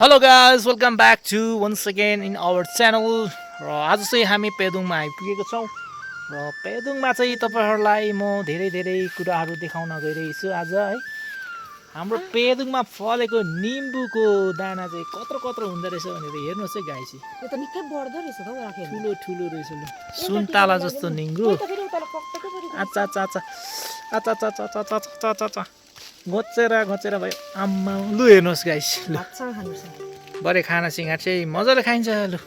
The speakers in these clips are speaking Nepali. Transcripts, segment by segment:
Hello guys, welcome back to once again in our channel. र आज चाहिँ हामी पेदुङमा आइपुगेको छौँ र पेदुङमा चाहिँ तपाईहरुलाई म धेरै धेरै कुराहरू देखाउन गइरहेछु आज है। हाम्रो पेदुङमा फलेको निम्बुको दाना चाहिँ कत्रो कत्रो हुँदो रहेछ भनेर हेर्नुस् है गाइस। यो त निकै बढ्दो रहेछ त राखे ठुलो ठुलो रहेछ ल। सुन्तला जस्तो निङ्गु। आचा आचा आचा आचा आचा आचा आचा आचा आचा घोचेर भयो आम्मा लु हेर्नुस् गाइस लु। भातसँग खानुपर्छ बरे खाना सिँगार चाहिँ मजाले खाइन्छ लु।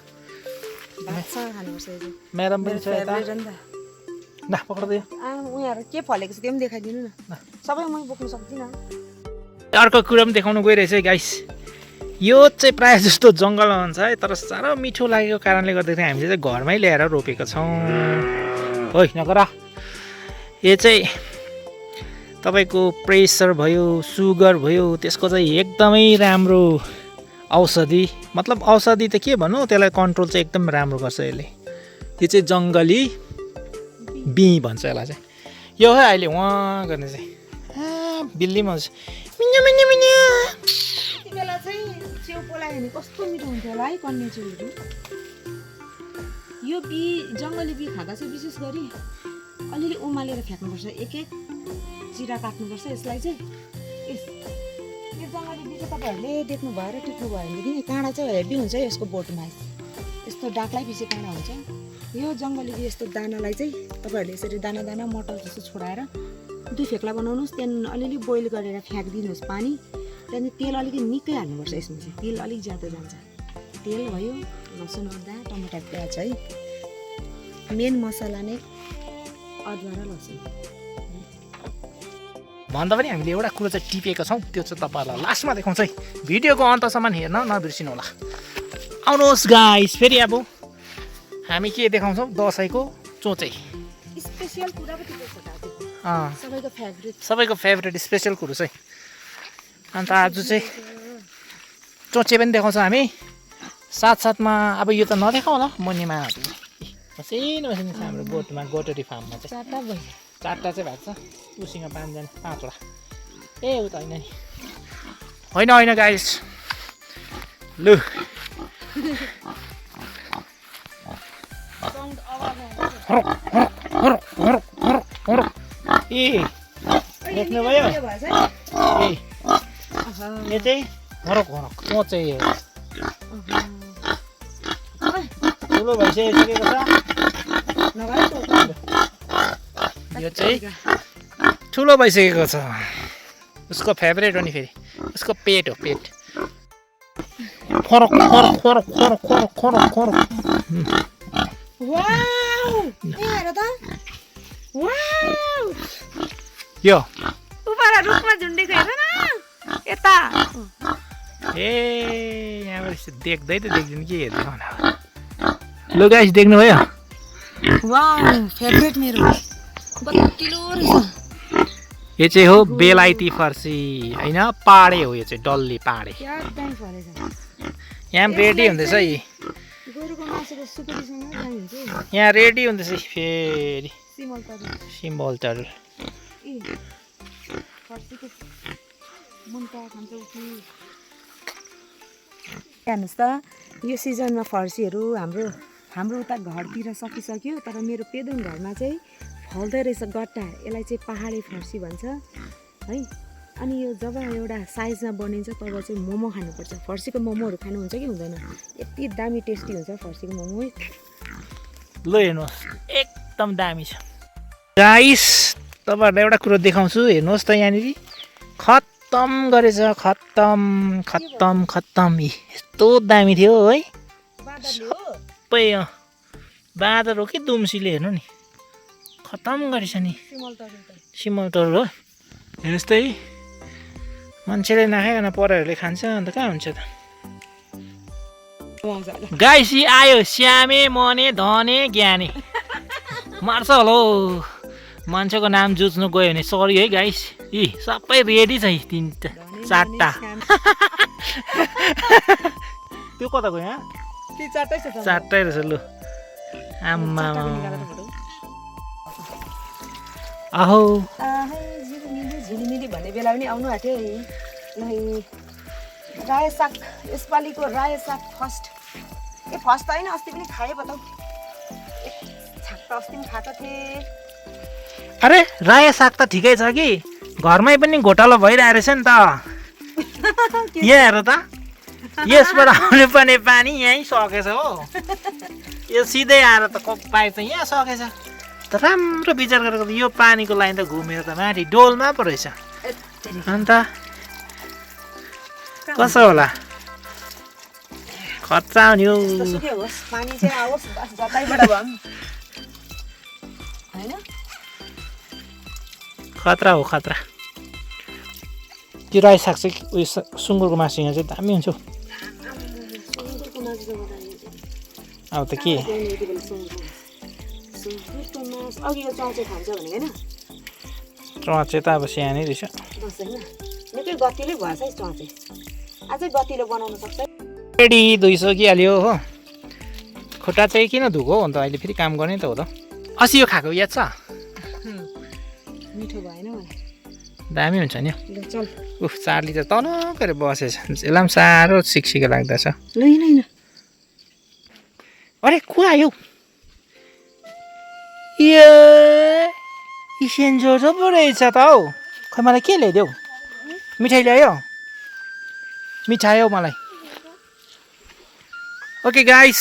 भातसँग खानुपर्छ यो म्याडम पनि छ यता। फेभरेट नि त ना पक्रिदियो। उनीहरू के फलेको छ त्यो पनि देखाइदिनु न। सबै म बोक्न सक्दिनँ। अर्को कुरा पनि देखाउनु गइरहेछ है गाइस। यो चाहिँ प्रायः जस्तो जङ्गलमा हुन्छ है, तर साह्रो मिठो लागेको कारणले गर्दाखेरि हामीले चाहिँ घरमै ल्याएर रोपेको छौँ। ओइ नगर। यो चाहिँ तपाईको प्रेसर भयो, सुगर भयो, त्यसको चाहिँ एकदमै राम्रो औषधि। मतलब औषधि त के भन्नु, त्यसलाई कन्ट्रोल चाहिँ एकदम राम्रो गर्छ यसले। यो चाहिँ जङ्गली बी भन्छ यसलाई चाहिँ। यो है अहिले वहाँ गर्ने चाहिँ बिल्ली मज मिन्या मिन्या मिन्या। त्यति बेला चाहिँ च्याउ पोलायो भने कस्तो मिठो हुन्थ्यो होला है कन्या च्याउहरू। यो बी जङ्गली बी खाँदा चाहिँ विशेष गरी अलिअलि उमालेर फ्याँक्नुपर्छ। एक एक चिरा काट्नुपर्छ यसलाई चाहिँ। यो जङ्गली बी चाहिँ तपाईँहरूले देख्नु भयो र टिप्नु भयो भनेदेखि काँडा चाहिँ हेभी हुन्छ यसको बोटमा। यस्तो डाक्लै पछि काँडा हुन्छ। यो जङ्गली बी यस्तो दानालाई चाहिँ तपाईँहरूले यसरी दाना दाना मटर जस्तो छोडाएर 2 फेक्ला बनाउनुहोस्। त्यहाँदेखि अलिअलि बोइल गरेर फ्याँकिदिनुहोस् पानी। त्यहाँदेखि तेल अलिकति निकै हाल्नुपर्छ यसमा चाहिँ। तेल अलिक ज्यादा जान्छ। तेल भयो, लसुन अदुवा टमाटर प्याज है। मेन मसला नै अदुवा र लसुन। भन्दा पनि हामीले एउटा कुरो चाहिँ टिपेका छौँ, त्यो चाहिँ तपाईँहरूलाई लास्टमा देखाउँछ है। भिडियोको अन्तसम्म हेर्न नबिर्सिनु होला। आउनुहोस् गाइस, फेरि अब हामी के देखाउँछौँ, दसैँको चोचे स्पेशल कुरा पो टिपेको छ दाजु। सबैको फेभरेट। सबैको फेभरेट स्पेसल कुरो चाहिँ। अन्त आज चाहिँ चोचे पनि देखाउँछ हामी। साथसाथमा अब यो त नदेखाउँ होला मनीमा मसिनो मसिनो छ हाम्रो गोठमा, गोटरी फार्ममा चाहिँ चारवटा चाहिँ भएको छ। उसँग 5वटा। ए उ त होइन नि, होइन गाइस लु। ए देख्नुभयो ए यो चाहिँ हरक चोचे ठुलो भइसकेको छ। यो चाहिँ ठुलो भइसकेको छ। उसको फेभरेट हो नि, फेरि उसको पेट हो, पेट। खरक खरक खरक खरक खरक खरक खरक। यो उपारा रुखमा झुन्डेको हेर न यता। ए यहाँबाट देख्दै त देख्दिनु के हेर्दै होला। लु गाइस देख्नुभयो। वाउ फेभरेट मेरो बत्तिलो रहेछ। यो चाहिँ हो बेलायती फर्सी होइन, पाडे हो। यो चाहिँ डल्ले पाडे। क्या दामी फलेछ। यहाँ रेडी हुँदैछ है। गोरुको मासुको सुकुटीसँग दामी हुन्छ। यहाँ रेडी हुँदैछ फेरि सिमल तरुल। सिम्बल तरुल। ए फर्सीको मुन्टा खान्छौ कि? हेर्नुहोस् त यो सिजनमा फर्सीहरू हाम्रो उता घरतिर सकिसक्यो, तर मेरो पेदुङ घरमा चाहिँ फल्दै रहेछ गट्टा। यसलाई चाहिँ पहाडे फर्सी भन्छ है। अनि यो जब एउटा साइजमा बनिन्छ तब चाहिँ मोमो खानुपर्छ। फर्सीको मोमोहरू खानुहुन्छ कि हुँदैन? यति दामी टेस्टी हुन्छ फर्सीको मोमो। ल हेर्नुहोस् एकदम दामी छ गाइस। तपाईँहरूलाई एउटा कुरो देखाउँछु, हेर्नुहोस् त यहाँनिर खत्तम गरेछ। खत्तम खत्तम खत्तम। यस्तो दामी थियो है। सबै बाँदर हो कि दुम्सीले, हेर्नु नि खत्तम गरेछ नि। सिमल तरुल हो। हेर्नुहोस् त है, मान्छेले नखाइकन परेहरूले खान्छ, अन्त कहाँ हुन्छ त गाइस। यी आयो श्यामे मने धने ज्ञाने मार्छ होला हौ। मान्छेको नाम जुझ्नु गयो भने सरी है गाइस। यी सबै रेडी छ, 3टा 4टा। त्यो कता गयो यहाँ? 4टै रहेछ। लु आम्मा आहो झिलिमिली भन्ने बेला पनि आउनु आँट्यो है। रायो साग यसपालिको रायो साग फर्स्ट फर्स्ट त होइन अस्ति पनि खाएँ बताउ छाक त अस्ति पनि खाएको थिएँ अरे रायो साग त ठिकै छ कि घरमै पनि घोटालो भइरहेको रहेछ नि त यहाँ हेर त यसबाट आउनु पर्ने पानी यहीँ सकेछ हो यो सिधै आएर त पाइप त यहाँ सकेछ त राम्रो विचार गरेको त यो पानीको लाइन त घुमेर त माथि डोलमा पो रहेछ अन्त कसो होला खर्च आउने हो सुकै होस् पानी चाहिँ आओस् बस जतैबाट भए पनि होइन खतरा हो खतरा त्यो रायो साग चाहिँ उयो सुँगुरको मासुसँग चाहिँ दामी हुन्छ हौ सुँगुरको मासु त अब त के सुँगुरको मासु अघि यो चौचे खान्छ भनेको होइन चचे त अब सानै रहेछ दस होइन निकै गतिलो भएछ है चौचे अझै गतिलो बनाउन सक्छ रेडी 200 किहाल्यो हो खुट्टा चाहिँ किन धुको हो अन्त अहिले फेरि काम गर्ने त हो त अस्ति यो खाएको याद छ मिठो भएन मलाई दामी हुन्छ नि ल चल उफ चार्ली त तनक्कै बसेछ यसलाई पनि साह्रो सिक्सिको लाग्दछ ल होइन अरे को आयो ए इसेन्जो पो रहेछ त हौ खै मलाई के ल्याइदेऊ मिठाई ल्यायो मिठाई हौ मलाई ओके गाइस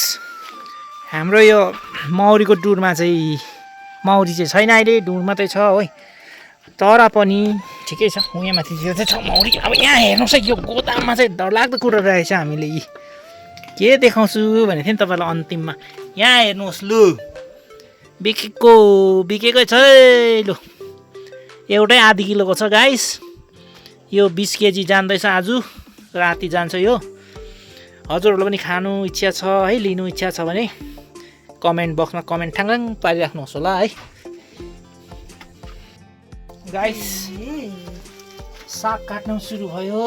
हाम्रो यो मौरीको डुरमा चाहिँ मौरी चाहिँ छैन अहिले डुर मात्रै छ है तर पनि ठिकै छ यहाँ माथि चाहिँ छ मौरी अब यहाँ हेर्नुहोस् है यो गोदाममा चाहिँ डरलाग्दो कुरो रहेछ हामीले यी के देखाउँछु भनेको थिएँ नि तपाईँलाई अन्तिममा यहाँ हेर्नुहोस् लु बिकेकै छ लु एउटै आधी किलोको छ गाइस यो 20 केजी जाँदैछ आज राति जान्छ यो हजुरहरूलाई पनि खानु इच्छा छ है लिनु इच्छा छ भने कमेन्ट बक्समा कमेन्ट ठाङठाङ पारिराख्नुहोस् होला है गाइस साग काट्नु सुरु भयो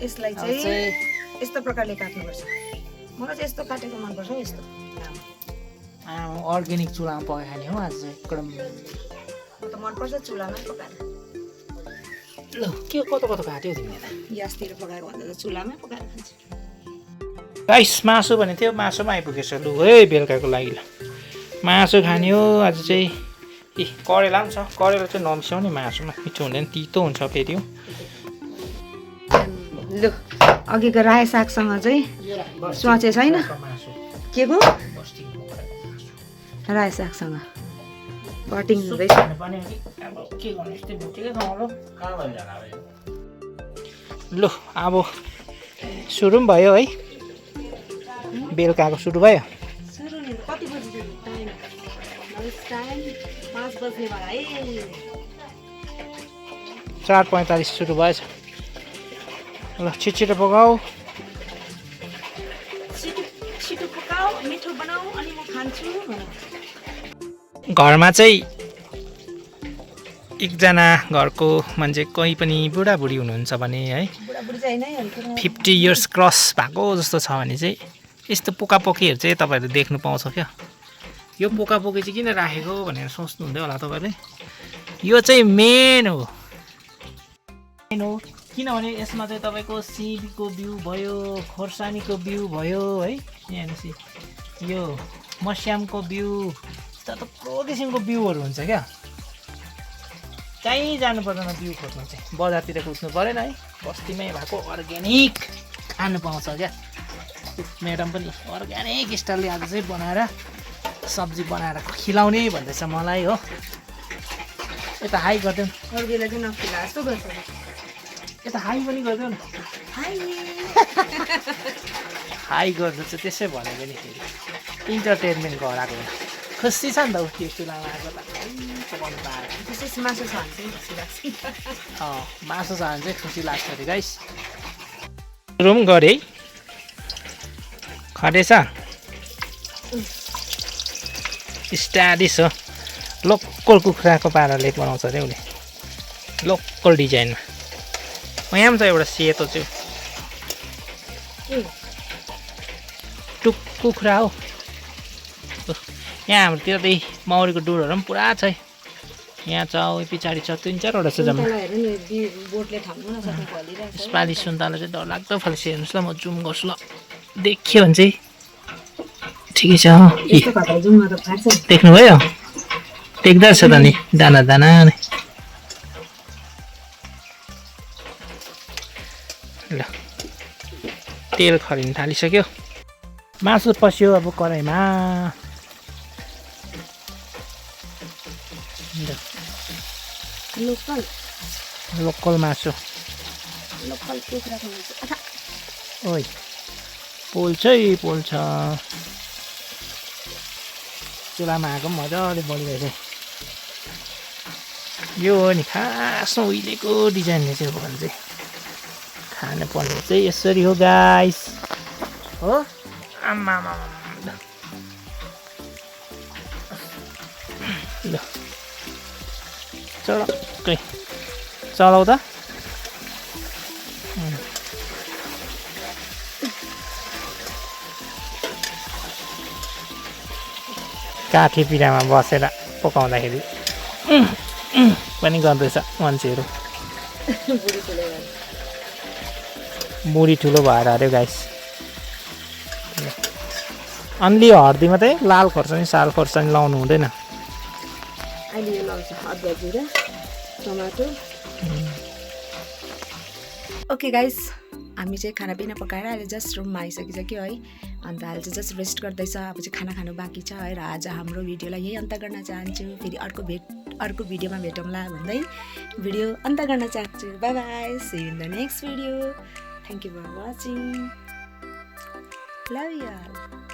यसलाई चाहिँ यस्तो प्रकारले काट्नुपर्छ मलाई चाहिँ यस्तो काटेको मनपर्छ यस्तो अर्ग्यानिक चुलामा पकाइ खाने हो आज चाहिँ एकदम म त मनपर्छ चुलामै पकाएर ल के कता कता काट्यो तिमीले त ग्यासतिर पकाएको भन्दा त चुलामै पकाएर खान्छ गाइस मासु भने थियो मासु पनि आइपुगेछ लु है बेलुकाको लागि ल मासु खाने हो आज चाहिँ ए करेला पनि छ करेला चाहिँ नमिसाउने मासुमा मिठो हुँदैन तितो हुन्छ फेरि हो लु अघिको रायो सागसँग चाहिँ स्वाचे छैन के को रायो सागसँग कटिङ हुँदैछ लु अब सुरु पनि भयो है बेलुकाको सुरु भयो सुरु नि कति बजी टाइम 5 बज्ने भयो है 4:45 सुरु भएछ ल छिटो पकाऊ छिटो पकाऊ मिठो बनाऊ अनि म खान्छु घरमा चाहिँ एकजना घरको मान्छे कोही पनि बुढाबुढी हुनुहुन्छ भने है 50 इयर्स क्रस भएको जस्तो छ भने चाहिँ यस्तो पोकापोकीहरू चाहिँ तपाईँहरूले देख्नु पाउँछ क्या यो पोकापोकी चाहिँ किन राखेको भनेर सोच्नु हुँदै होला तपाईँले यो चाहिँ मेन हो किनभने यसमा चाहिँ तपाईँको सिबीको बिउ भयो खोर्सानीको बिउ भयो है यहाँ यो मस्यामको बिउ थुप्रो किसिमको बिउहरू हुन्छ क्या कहीँ जानु पर्दैन बिउ खोज्नु चाहिँ बजारतिर कुद्नु परेन है बस्तीमै भएको अर्ग्यानिक खानु पाउँछ क्या म्याडम पनि अर्ग्यानिक स्टाइलले आज चाहिँ बनाएर सब्जी बनाएर खिलाउने भन्दैछ मलाई हो यता हाई गरिदेऊ अर्गेले चाहिँ नखिला जस्तो गर्छ यता हाई पनि गरिदेऊ न हाई गर्दा चाहिँ त्यसै भनेको नि फेरि इन्टरटेनमेन्ट गराएको खुसी छ नि त त्यो चुलामा आएको त पकाउनु पाएर विशेष मासु छ भने चाहिँ खुसी लाग्छ मासु छ भने चाहिँ खुसी लाग्छ अरे गाइस रुम गरे है खटेछ स्टाइलिस हो लोकल कुखुराको पाराले बनाउँछ अरे उसले लोकल डिजाइनमा यहाँ पनि छ एउटा सेतो चाहिँ टुक कुखुरा हो यहाँ हाम्रोतिर त्यही मौरीको डुरहरू पनि पुरा छ यहाँ छ पछाडि छ 3-4वटा छ जम्मा सुन्तला हेर्नु नि बोटले थाम्नु नसक्ने फलिरहेको छ यसपालि सुन्तला चाहिँ डरलाग्दो फल्छ हेर्नुहोस् ल म जुम गर्छु ल देखियो भने चाहिँ ठिकै छ यस्तो खतरा जुममा त फाट्छ देख्नुभयो देख्दा छ त नि दाना दाना नै ल तेल खरिन थालिसक्यो मासु पस्यो अब कराईमा लोकल लोकल मासु लोकल कुखुराको मासु ओइ पोल्छ है पोल्छ चुलामा आएको पनि मजाले बलिरहेछ यो हो नि खासमा उहिलेको डिजाइनले चाहिँ हो भने चाहिँ खानुपर्ने चाहिँ यसरी हो गाइस हो आम्मा ल चलक्कै चलाउ त काठी पिँढामा बसेर पकाउँदाखेरि पनि गर्दैछ मान्छेहरू बुढी ठुलो भएर अरे गाइस अन्ली हर्दी मात्रै लाल खोर्सानी साल खोर्सानी लाउनु हुँदैन अहिले यो लाउँछ अदुवा जिरा टमाटो ओके गाइस हामी चाहिँ खानापिना पकाएर अहिले जस्ट रुममा आइसकिसक्यो है अन्त अहिले चाहिँ जस्ट रेस्ट गर्दैछ अब चाहिँ खाना खानु बाँकी छ है र आज हाम्रो भिडियोलाई यही अन्त गर्न चाहन्छु फेरि अर्को भिडियोमा भेटौँला भन्दै भिडियो अन्त गर्न चाहन्छु bye bye see you in the next video thank you for watching love you all